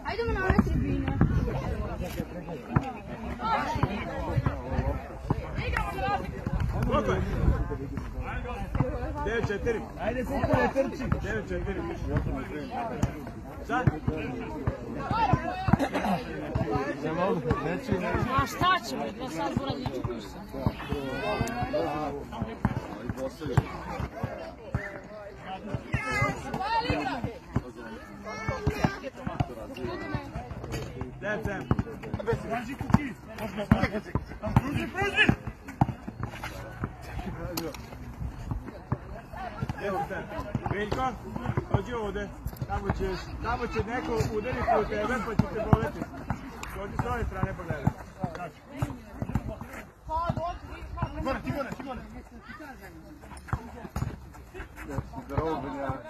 Hajdemo na ove tribine. 9-4. Ajde kupuje trči. 9-4. Sad? A šta ćemo? Ja sad moram ići kuća. Decem. Pruži! Evo te. Veljko, dođi ovdje. Tamo će neko udariti u tebe pa će te boleti. Dođi s ove strane pogledaj. Ti gore. Здорово, бля.